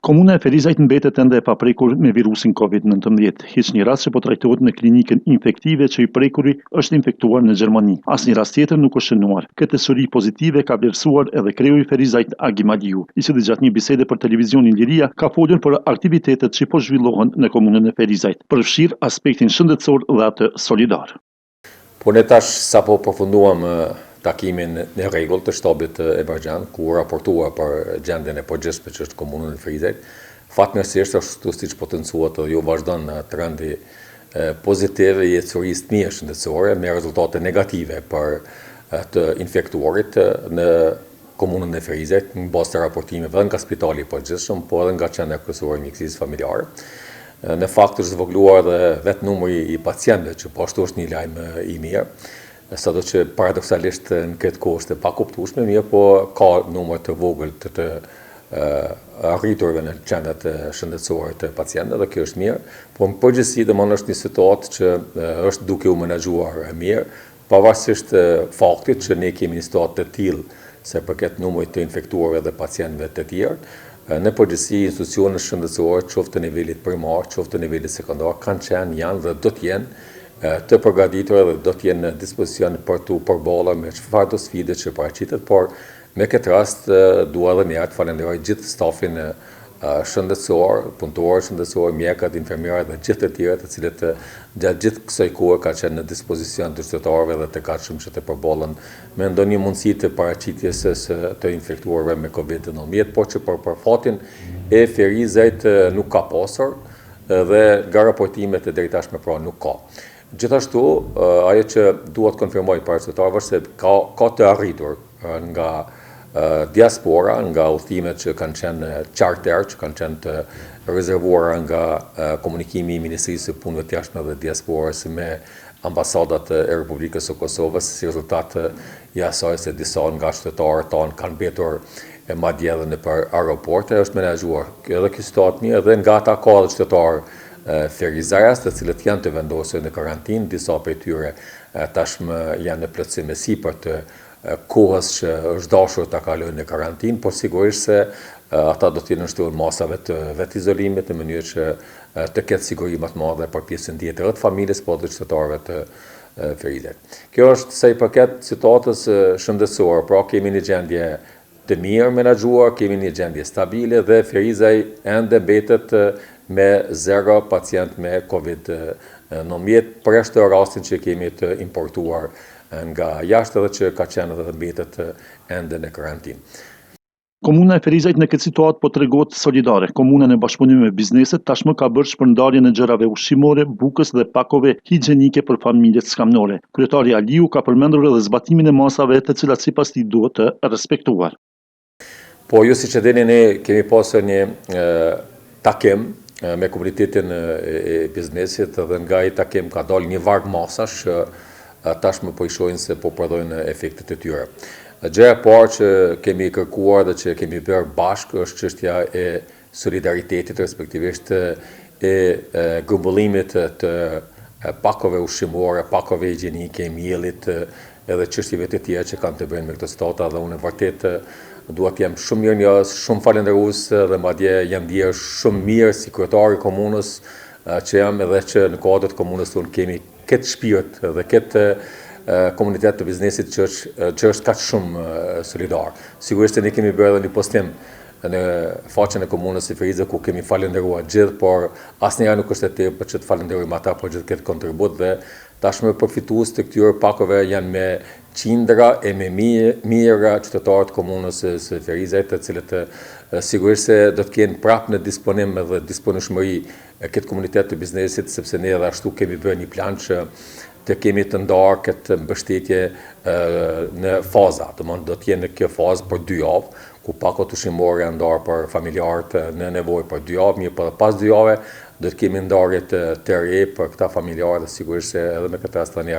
Komuna e Ferizajt mbetet ende e paprekur me virusin COVID-19. Hiç një rast që po trajtohet në klinikën infektive që i prekuri është infektuar në Gjermani. Asnjë rast tjetër nuk është shënuar. Këtë suri pozitive ka vlerësuar edhe kreu i Ferizajt Agi Maliu, i cili gjatë një bisede për televizionin Liria ka folur për aktivitetet që po zhvillohen në komunën e Ferizajt, përfshir aspektin shëndetësor dhe atë solidar. Po ne tash sapo përfunduam takimin në rregull të shtabit emergjent, ku raportua për gjendjen e përgjithshme që është komunën e Ferizajt. Fatmirësisht ashtu siç potencuohet jo vazhdon trendi pozitiv i ecërisë të mirë shëndetësore me rezultate negative për të infektuarit në komunën e Ferizajt, në bazë të raportimeve dhe nga spitali i përgjithshëm, po edhe nga qendra kryesore e mjekësisë familjare. Në fakt është zvogëluar dhe vetë numri i pacientëve, që po ashtu është një lajm i mirë, sado që paradoksalisht në këtë kohë është e pakuptueshme, mirë po ka numër të vogël të arriturve në qendrat shëndetësore të pacientëve dhe kjo është mirë, po në përgjithësi domosdoshmë është një situatë që është duke u menaxhuar mirë, pavarësisht faktit që ne kemi një situatë të tillë se përket numrit të infektuarve dhe pacientëve të tjerë. Në përgjithësi, institucionet shëndetësore, qoftë të nivelit primar, qoftë të nivelit sekondar, kanë qenë, janë dhe do të jenë të përgatitura dhe do të jenë në dispozicion për të përballur me çfarëdo sfide që paraqitet, por me këtë rast dua edhe një herë të falenderoj gjithë stafin shëndetësor, punëtorë shëndetësor, mjekët, infermierët dhe gjithë të tjerë të cilët gjatë gjithë kësaj kohe kanë qenë në dispozicion të qytetarëve dhe të gatshëm që të përballen me ndonjë mundësi të paraqitjes së të infektuarve me COVID-19, por që për fatin e Ferizajt nuk ka pasur dhe nga raportimet e drejtashme pra nuk ka. Gjithashtu, ajo që duhet konfirmoj para qytetarëve se ka të arritur nga diaspora, nga udhëtimet që kanë qenë charter, që kanë qenë të rezervuara nga komunikimi i Ministrisë së Punëve të Jashtme dhe Diasporës me ambasadat e Republikës së Kosovës, si rezultat i asaj se disa nga qytetarët tanë kanë mbetur madje edhe nëpër aeroporte, është menaxhuar edhe kjo situatë mirë dhe nga ata ka edhe qytetarë Ferizajas, të cilët janë të vendosur në karantinë, disa prej tyre tashmë janë në plotësim e sipër të kohës që është dashur ta kalojnë në karantinë, por sigurisht se ata do të jenë nështruar masave të vetë izolimit në mënyrë që të ketë siguri më të madhe për pjesën tjetër të familjes, po dhe qytetarëve të Ferizajt. Kjo është sa i përket situatës shëndetësore, pra kemi një gjendje të mirë menaxhuar, kemi një gjendje stabile dhe Ferizaj ende mbetet me 0 pacient me COVID-19, përveç rastin që kemi të importuar nga jashtë dhe që ka qenë dhe mbetet ende në karantinë. Komuna e Ferizajt në këtë situatë po tregohet solidare. Komuna në bashkëpunim me bizneset tashmë ka bërë shpërndarje në gjërave ushqimore, bukës dhe pakove higjienike për familjet skamnore. Kryetari Aliu ka përmendur edhe zbatimin e masave të cilat sipas tij duhet të respektuar. Po ju siç e dini, ne kemi pasur një takim me komunitetin e biznesit dhe nga ai takim ka dalë një varg masash tashmë po i shohin se po prodhojnë efektet e tyre. Gjëja e parë që kemi kërkuar dhe që kemi bërë bashkë është çështja e solidaritetit, respektivisht e grumbullimit të pakove ushqimore, pakove higjienike, mielit edhe çështjeve të tjera që kanë të bëjnë me këtë situatë dhe unë vërtet dua të jem shumë mirënjohës, shumë falënderues dhe madje jam ndier shumë mirë si kryetari i komunës që jam edhe që në kuadër të komunës tonë kemi këtë shpirt dhe këtë komunitet të biznesit që është kaq shumë solidar. Sigurisht ne kemi bërë edhe një postim në faqen e komunës së Ferizajt ku kemi falendëruar gjithë, por asnjëherë nuk është e tepër për që të falenderojmë ata për gjithë këtë kontribut dhe tashmë përfitues të këtyre pakove janë me qindra e me mijëra qytetarë të komunës së Ferizajt, të cilët sigurisht se do të kenë prapë në disponim dhe disponishmëri këtë komunitet të biznesit, sepse ne edhe ashtu kemi bërë një plan që të kemi të ndarë këtë mbështetje në faza. Do të jenë në kjo fazë për 2 javë, ku pakot ushqimore janë ndarë për familjarët në nevojë për 2 javë, mirë për pas 2 javë do të kemi ndarje të re për këta familjarë dhe sigurisht se edhe me këtë rast tani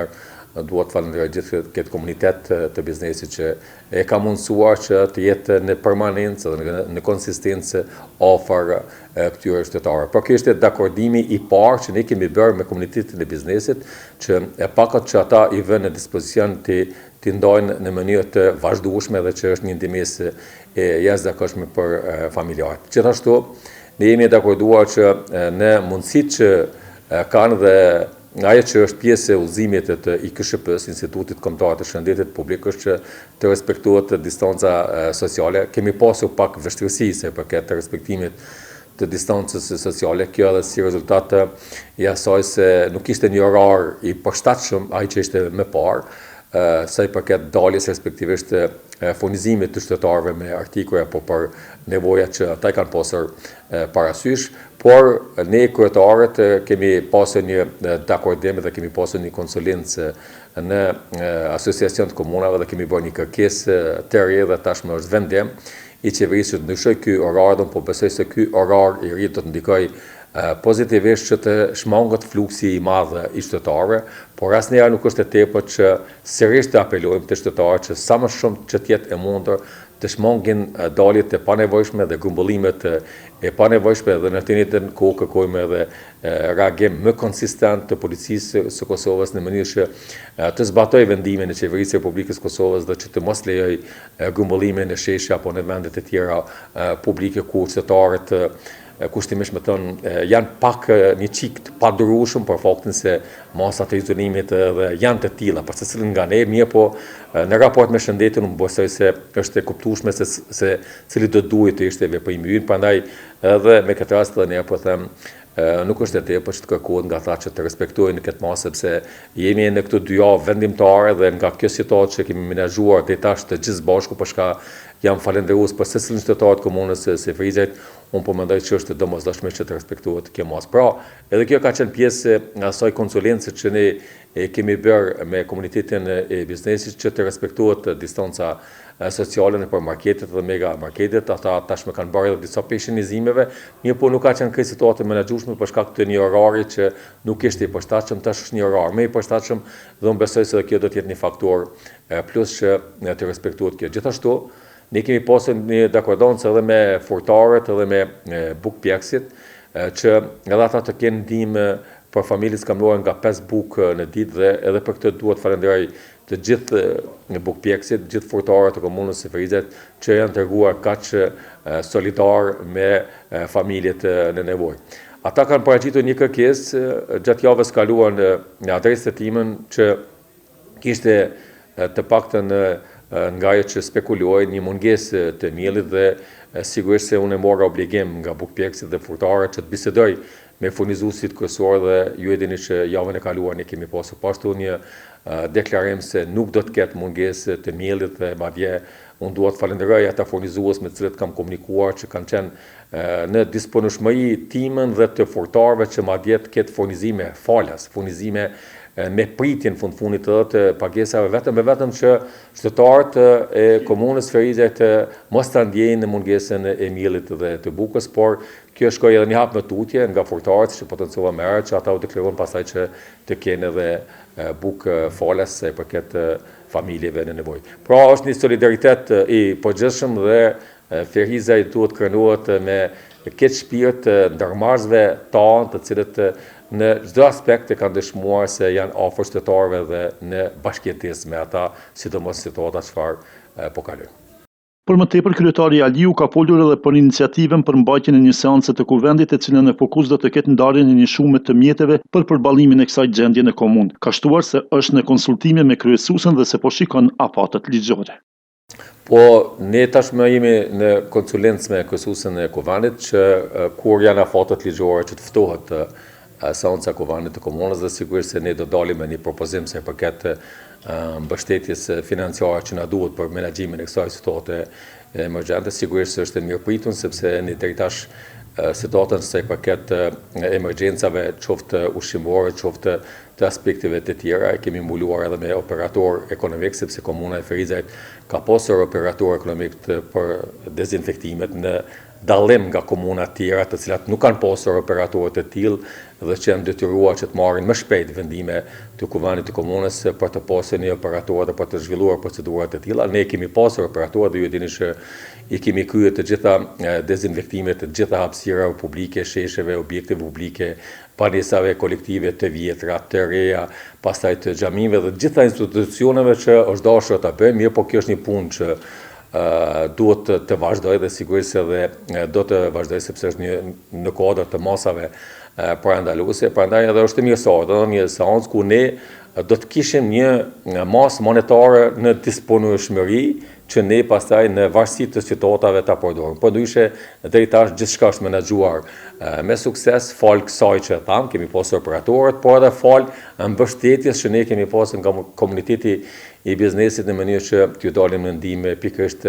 duhet të falenderoj gjithë këtë komunitet të biznesit që e ka mundësuar që të jetë në permanencë dhe në konsistencë afër këtyre qytetarëve. Por kjo është dakordimi i parë që ne kemi bërë me komunitetin e biznesit, që e pakët që ata i vënë në dispozicion të të ndajnë në mënyrë të vazhdueshme dhe që është një ndihmëse e jashtëzakonshme për familjarët. Gjithashtu, ne jemi dakorduar që në mundësitë që kanë dhe ajo që është pjesë e udhëzimit të IKSHP-s, Institutit Kombëtar të Shëndetit Publik, është që të respektohet distanca sociale. Kemi pasur pak vështirësi se përket të respektimit të distancës sociale. Kjo edhe si rezultat i asaj se nuk ishte një orar i përshtatshëm ai që ishte më parë, sa i përket daljes respektivisht furnizimit të qytetarëve me artikuj apo për nevojat që ata kanë pasur parasysh, por ne kryetarët kemi pasur një dakordim dhe kemi pasur një konsulencë në asociacion të komunave dhe kemi bërë një kërkesë të re dhe tashmë është vendim i qeverisë të ndryshoj ky orar, po besoj se ky orar i ri do të ndikojë pozitivisht që të shmangët fluksi i madh i qytetarëve, por asnjëherë nuk është e tepërt që sërish të apelojmë të qytetarët që sa më shumë që të jetë e mundur të shmangin daljet e panevojshme dhe grumbullimet e panevojshme dhe në të njëjtën kohë kërkojmë edhe reagim më konsistent të policisë së Kosovës në mënyrë që të zbatojë vendimin e qeverisë së Republikës Kosovës dhe që të mos lejojë grumbullimin në sheshe apo në vendet e tjera publike ku qytetarët kushtimisht me thënë janë pak një çik të padurueshëm për faktin se masat e izolimit dhe janë të tilla, për secilin nga ne, mirë po në raport me shëndetin unë besoj se është e kuptueshme se cili do duhet të ishte veprimi ynë, prandaj edhe me këtë rast edhe ne po them nuk është e tepërt që të kërkohet nga ata që të respektojnë këtë masë sepse jemi në këto 2 javë vendimtare dhe nga kjo situatë që kemi menaxhuar deri tash të gjithë bashku për shka jam falendërues për secilin qytetar të komunës së Frizajt, unë po mendoj që është domosdoshme që të respektohet kjo masë. Pra, edhe kjo ka qenë pjesë nga asaj konsulencë që ne kemi bërë me komunitetin e biznesit që të respektohet distanca sociale në për marketet dhe mega marketet, ata tashmë kanë bërë edhe disa peshinizimeve, mirë po nuk ka qenë këtë situatë të menaxhueshme për shkak të një orari që nuk ishte i përshtatshëm, tash është një orar më i përshtatshëm dhe unë besoj se kjo do të jetë një faktor plus që të respektohet kjo. Gjithashtu, ne kemi pasur një dakordancë edhe me furtarët edhe me bukpjekësit që edhe ata të kenë ndihmë për familjes kamluar nga 5 bukë në ditë dhe edhe për këtë duhet falenderoj të gjithë bukpjekësit, gjithë furtarët të komunës së Frizajt që janë treguar kaq solidar me familjet në nevojë. Ata kanë paraqitur një kërkesë gjatë javës kaluar në adresën e timën që kishte të paktën nga ajo që spekulojnë një mungesë të miellit dhe sigurisht se unë e mora obligim nga bukpjekësit dhe furtarët që të bisedoj me furnizuesit kryesor dhe ju e dini që javën e kaluar ne kemi pasur pashtu një deklarim se nuk do të ketë mungesë të miellit dhe madje unë dua të falenderoj ata furnizues me të cilët kam komunikuar që kanë qenë në disponueshmëri timën dhe të furtarëve që madje të ketë furnizime falas, furnizime me pritjen fundit të pagesave vetëm që qytetarët e komunës Frizajt mos ta ndjejnë mungesën e miellit dhe të bukës, por kjo shkoi edhe një hap më tutje nga furtarët që potencova më herët që ata u deklarojnë pastaj që të kenë edhe bukë falas sa i përket familjeve në nevojë. Pra është një solidaritet i përgjithshëm dhe Frizaj duhet krenohet me këtë shpirt ndërmarrësve tanë të cilët në çdo aspekt e kanë dëshmuar se janë afër qytetarëve dhe në bashkëjetesë me ata, sidomos situata çfarë po kalojnë. Për më tepër, kryetari Aliu ka folur edhe për iniciativën për mbajtjen e një seance të kuvendit e cilën në fokus do të ketë ndarjen e një shume të mjeteve për përballimin e kësaj gjendje në komunë. Ka shtuar se është në konsultime me kryesuesen dhe se po shikon afatet ligjore. Po, ne tashmë jemi në konsulencë me kryesuesen e kuvendit që kur janë afatet ligjore që të ftohet seanca kuvendit të komunës dhe sigurisht se ne do dalim me një propozim se përket mbështetjes financiare që na duhet për menaxhimin e kësaj situate emergjente. Sigurisht është e mirëpritur sepse ne deri tash situatën sa i përket emergjencave, qoftë ushqimore, qoftë të aspekteve të tjera, kemi mbuluar edhe me operator ekonomik sepse komuna e Frizajt ka pasur operator ekonomik për dezinfektimet në dallim nga komuna tjera të cilat nuk kanë pasur operatorët e tillë dhe që janë detyruar që të marrin më shpejt vendime të kuvendit të komunës për të pasur një operator dhe për të zhvilluar procedurat e tilla. Ne kemi pasur operator dhe ju dini që i kemi kryer të gjitha dezinfektimet të gjitha hapësirave publike, shesheve, objekte publike, panesave kolektive të vjetra, të reja, pastaj të xhamive dhe të gjitha institucioneve që është dashur ta bëjmë, mirë po kjo është një punë që duhet të vazhdoj dhe sigurisht edhe do të vazhdoj sepse është në kuadër të masave parandaluese, prandaj edhe është mirësor, do një seancë ku ne do të kishim një masë monetare në disponueshmëri që ne pastaj në varësi të situatave ta përdorim. Po ndryshe deri tash gjithçka është menaxhuar me sukses, fal kësaj që tham, kemi pasur operatorët, por edhe fal mbështetjes që ne kemi pasur nga komuniteti i biznesit në mënyrë që t'ju dalim në ndihmë pikërisht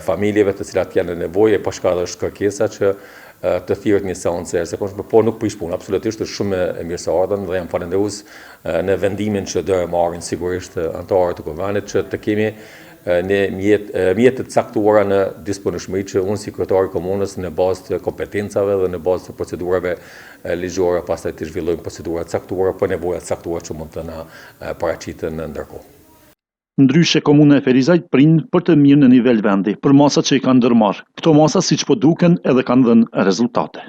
familjeve të cilat janë në nevojë, pa shkak të kërkesa që të thirrët një seancë e zakonshme, por nuk prish punë, absolutisht është shumë e mirëseardhën dhe jam falënderues në vendimin që do e marrin sigurisht anëtarët e kuvendit që të kemi në mjetet të caktuara në disponueshmëri që unë si kryetari i komunës në bazë të kompetencave dhe në bazë të procedurave ligjore pastaj të zhvillojmë procedura të caktuara për nevojat të caktuara që mund të na paraqiten ndërkohë. Ndryshe komuna e Ferizajt prind për të mirë në nivel vendi, për masat që i kanë ndërmarrë. Këto masa siç po duken edhe kanë dhënë rezultate.